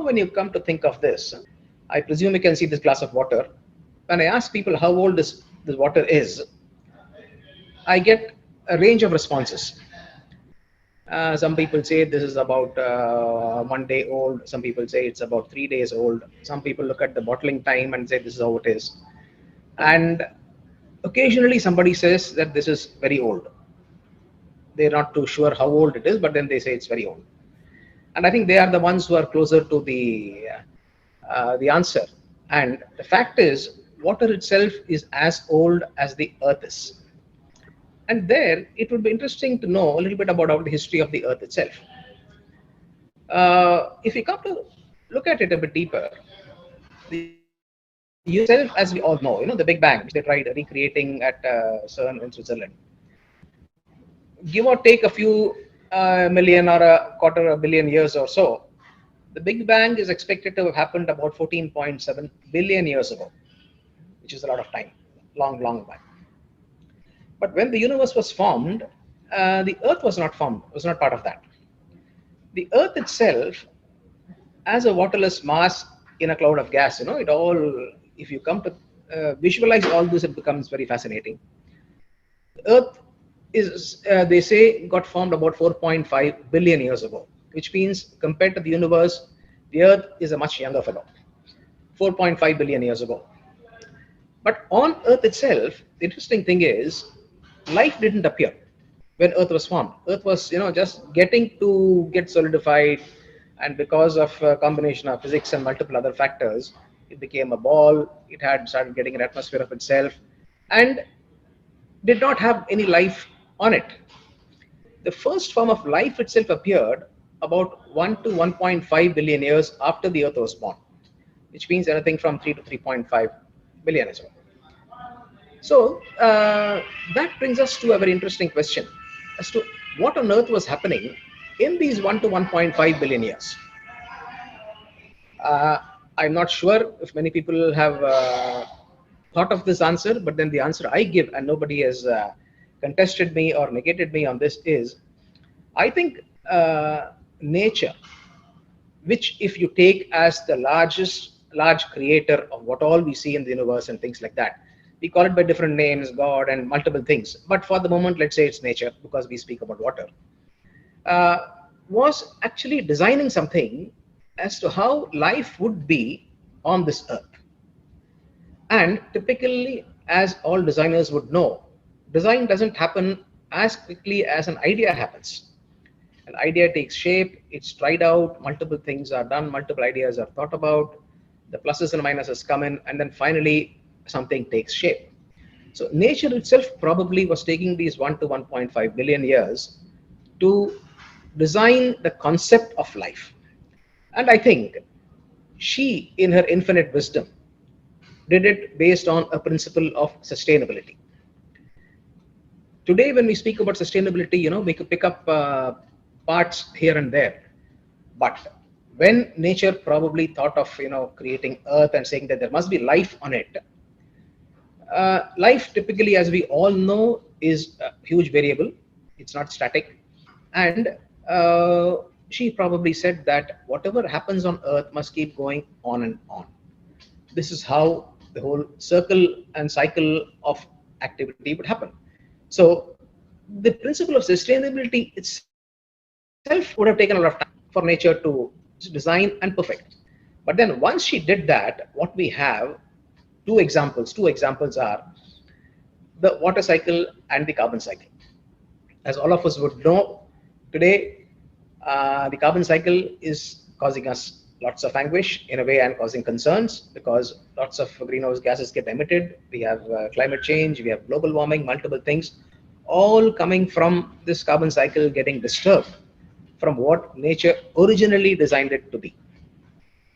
when you come to think of this, I presume you can see this glass of water. When I ask people how old this water is, I get a range of responses. Some people say this is about 1 day old. Some people say it's about 3 days old. Some people look at the bottling time and say this is how it is. And occasionally somebody says that this is very old. They're not too sure how old it is, but then they say it's very old. And I think they are the ones who are closer to the answer. And the fact is, water itself is as old as the earth is. And there, it would be interesting to know a little bit about the history of the earth itself. If you come to look at it a bit deeper, the universe itself, as we all know, the Big Bang, which they tried recreating at CERN in Switzerland, give or take a few million or a quarter a billion years or so, the Big Bang is expected to have happened about 14.7 billion years ago, which is a lot of time, long, long back. But when the universe was formed, the Earth was not formed, was not part of that. The Earth itself, as a waterless mass in a cloud of gas, it all, if you come to visualize all this, it becomes very fascinating. The Earth is, they say, got formed about 4.5 billion years ago, which means compared to the universe, the Earth is a much younger fellow, 4.5 billion years ago. But on Earth itself, the interesting thing is, life didn't appear when Earth was formed. Earth was, just getting to get solidified, and because of a combination of physics and multiple other factors, it became a ball. It had started getting an atmosphere of itself, and did not have any life on it. The first form of life itself appeared about 1 to 1.5 billion years after the Earth was born, which means anything from 3 to 3.5 billion as well. So that brings us to a very interesting question as to what on earth was happening in these 1 to 1.5 billion years. I'm not sure if many people have thought of this answer, but then the answer I give, and nobody has contested me or negated me on this, is I think nature, which if you take as the large creator of what all we see in the universe and things like that, we call it by different names, God and multiple things. But for the moment, let's say it's nature because we speak about water, was actually designing something as to how life would be on this earth. And typically, as all designers would know, design doesn't happen as quickly as an idea happens. An idea takes shape, it's tried out, multiple things are done, multiple ideas are thought about, the pluses and minuses come in, and then finally something takes shape. So nature itself probably was taking these 1 to 1.5 billion years to design the concept of life. And I think she, in her infinite wisdom, did it based on a principle of sustainability. Today, when we speak about sustainability, we could pick up parts here and there. But when nature probably thought of, creating Earth and saying that there must be life on it, life typically, as we all know, is a huge variable. It's not static. And she probably said that whatever happens on Earth must keep going on and on. This is how the whole circle and cycle of activity would happen. So the principle of sustainability itself would have taken a lot of time for nature to design and perfect. But then once she did that, what we have, two examples are the water cycle and the carbon cycle. As all of us would know, today the carbon cycle is causing us lots of anguish in a way and causing concerns because lots of greenhouse gases get emitted. We have climate change, we have global warming, multiple things, all coming from this carbon cycle getting disturbed from what nature originally designed it to be.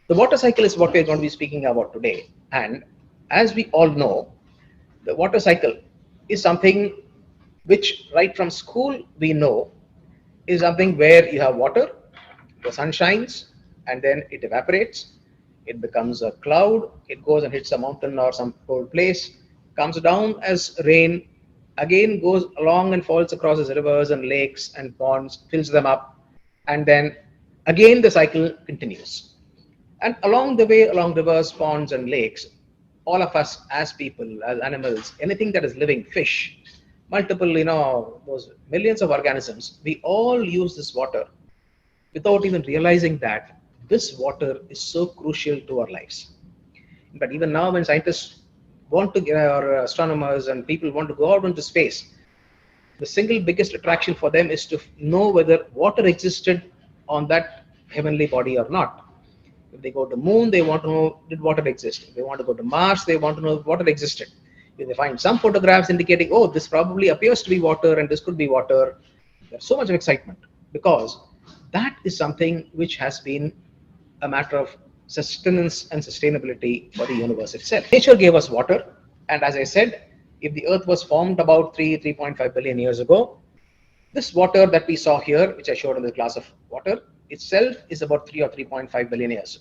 The water cycle is what we're going to be speaking about today. And as we all know, the water cycle is something which right from school we know is something where you have water, the sun shines, and then it evaporates, it becomes a cloud, it goes and hits a mountain or some cold place, comes down as rain, again goes along and falls across as rivers and lakes and ponds, fills them up, and then again the cycle continues. And along the way, along rivers, ponds, and lakes, all of us as people, as animals, anything that is living, fish, multiple, those millions of organisms, we all use this water without even realizing that this water is so crucial to our lives. But even now, when scientists want to, or astronomers and people want to go out into space, the single biggest attraction for them is to know whether water existed on that heavenly body or not. If they go to moon, they want to know did water exist. If they want to go to Mars, they want to know if water existed. If they find some photographs indicating, oh, this probably appears to be water and this could be water, there's so much of excitement because that is something which has been a matter of sustenance and sustainability for the universe itself. Nature gave us water, and as I said, if the Earth was formed about 3.5 billion years ago, this water that we saw here, which I showed in the glass of water, itself is about 3 or 3.5 billion years.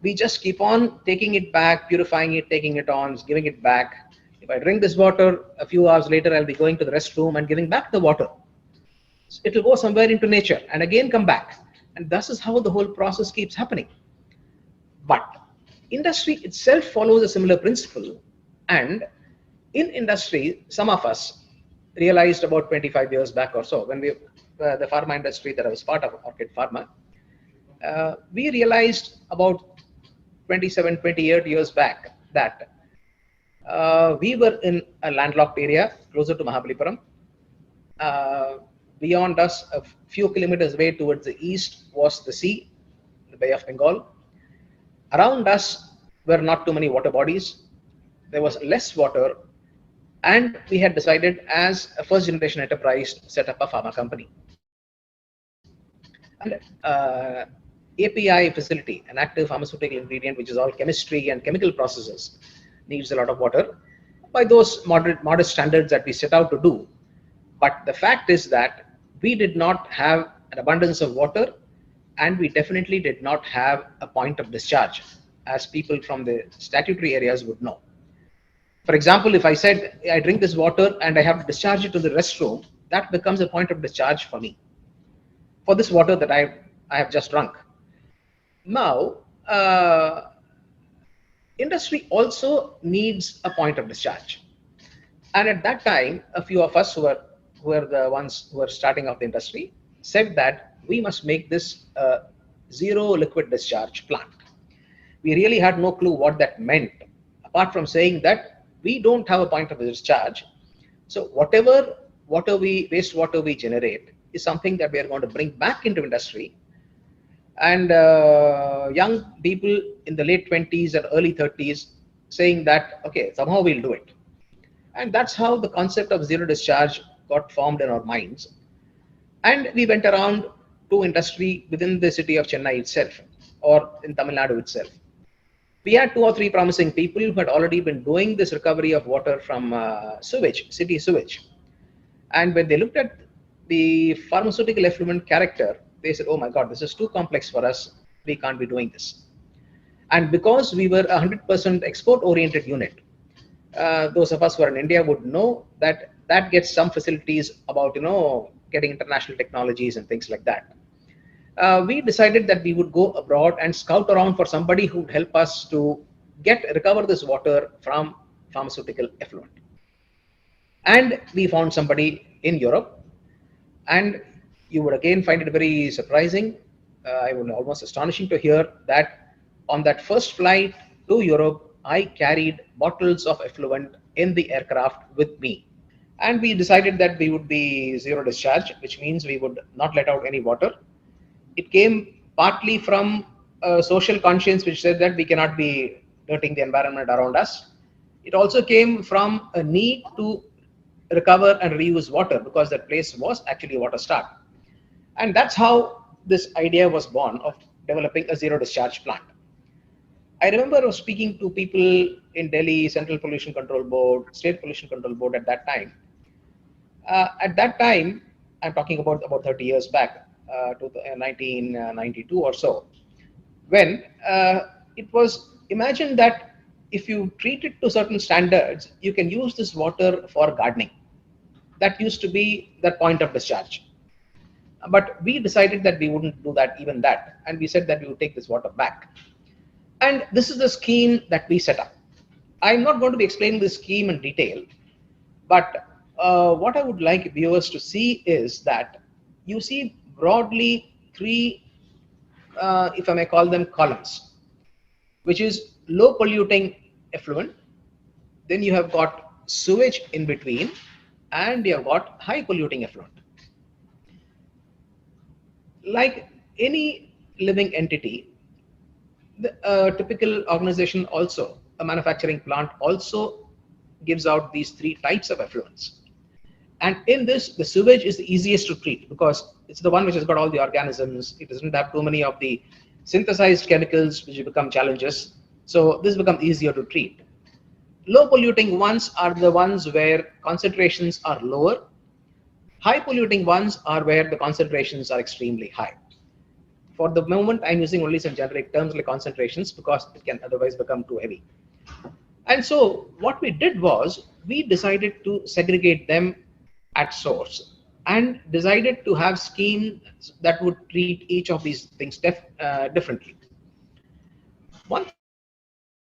We just keep on taking it back, purifying it, taking it on, giving it back. If I drink this water, a few hours later, I'll be going to the restroom and giving back the water. So it will go somewhere into nature and again come back. And this is how the whole process keeps happening. But industry itself follows a similar principle. And in industry, some of us realized about 25 years back or so, when the pharma industry that I was part of, Orchid Pharma, we realized about 27, 28 years back that we were in a landlocked area closer to Mahabalipuram. Beyond us, a few kilometers away towards the east was the sea, the Bay of Bengal. Around us were not too many water bodies. There was less water, and we had decided as a first generation enterprise to set up a pharma company. And API facility, an active pharmaceutical ingredient, which is all chemistry and chemical processes, needs a lot of water by those modest standards that we set out to do. But the fact is that we did not have an abundance of water, and we definitely did not have a point of discharge, as people from the statutory areas would know. For example, if I said I drink this water and I have to discharge it to the restroom, that becomes a point of discharge for me, for this water that I have just drunk. Now, industry also needs a point of discharge. And at that time, a few of us who were the ones who were starting off the industry said that we must make this a zero liquid discharge plant. We really had no clue what that meant, apart from saying that we don't have a point of discharge. So whatever wastewater we generate is something that we are going to bring back into industry. And young people in the late 20s and early 30s saying that, okay, somehow we'll do it. And that's how the concept of zero discharge got formed in our minds. And we went around to industry within the city of Chennai itself, or in Tamil Nadu itself. We had 2 or 3 promising people who had already been doing this recovery of water from sewage, city sewage. And when they looked at the pharmaceutical effluent character, they said, oh my God, this is too complex for us. We can't be doing this. And because we were a 100% export-oriented unit, those of us who are in India would know that that gets some facilities about, getting international technologies and things like that. We decided that we would go abroad and scout around for somebody who would help us to recover this water from pharmaceutical effluent. And we found somebody in Europe, and you would again find it very surprising, I would almost astonishing to hear that on that first flight to Europe, I carried bottles of effluent in the aircraft with me. And we decided that we would be zero discharge, which means we would not let out any water. It came partly from a social conscience which said that we cannot be dirtying the environment around us. It also came from a need to recover and reuse water because that place was actually water starved. And that's how this idea was born of developing a zero discharge plant. I remember speaking to people in Delhi, Central Pollution Control Board, State Pollution Control Board at that time. At that time, I'm talking about 30 years back, to 1992 or so, when it was imagined that if you treat it to certain standards, you can use this water for gardening. That used to be the point of discharge. But we decided that we wouldn't do that, even that, and we said that we would take this water back. And this is the scheme that we set up. I'm not going to be explaining this scheme in detail, but what I would like viewers to see is that you see broadly three, if I may call them, columns, which is low polluting effluent. Then you have got sewage in between, and you have got high polluting effluent. Like any living entity, a typical organization also, a manufacturing plant also gives out these three types of effluents. And in this, the sewage is the easiest to treat because it's the one which has got all the organisms. It doesn't have too many of the synthesized chemicals which become challenges. So this becomes easier to treat. Low polluting ones are the ones where concentrations are lower. High polluting ones are where the concentrations are extremely high. For the moment, I'm using only some generic terms like concentrations because it can otherwise become too heavy. And so what we did was we decided to segregate them at source and decided to have schemes that would treat each of these things differently. One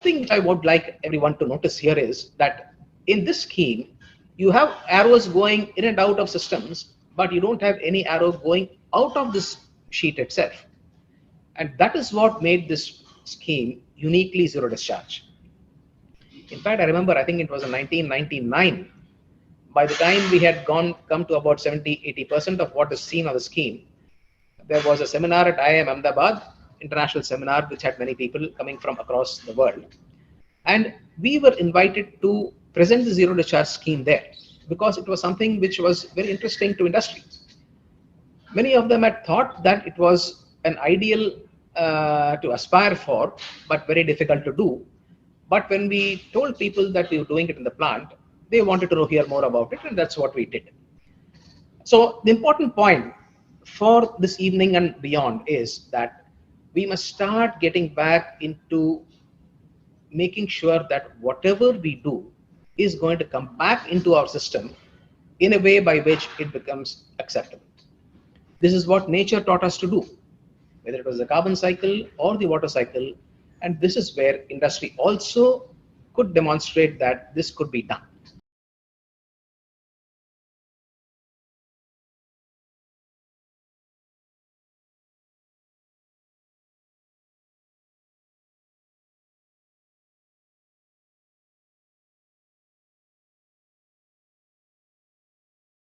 thing which I would like everyone to notice here is that in this scheme, you have arrows going in and out of systems, but you don't have any arrow going out of this sheet itself. And that is what made this scheme uniquely zero discharge. In fact, I remember, I think it was in 1999, by the time we had come to about 70–80% of what is seen on the scheme, there was a seminar at IIM Ahmedabad, international seminar, which had many people coming from across the world. And we were invited to present the zero discharge scheme there because it was something which was very interesting to industry. Many of them had thought that it was an ideal to aspire for, but very difficult to do. But when we told people that we were doing it in the plant, they wanted to hear more about it, and that's what we did. So the important point for this evening and beyond is that we must start getting back into making sure that whatever we do is going to come back into our system in a way by which it becomes acceptable. This is what nature taught us to do, whether it was the carbon cycle or the water cycle, and this is where industry also could demonstrate that this could be done.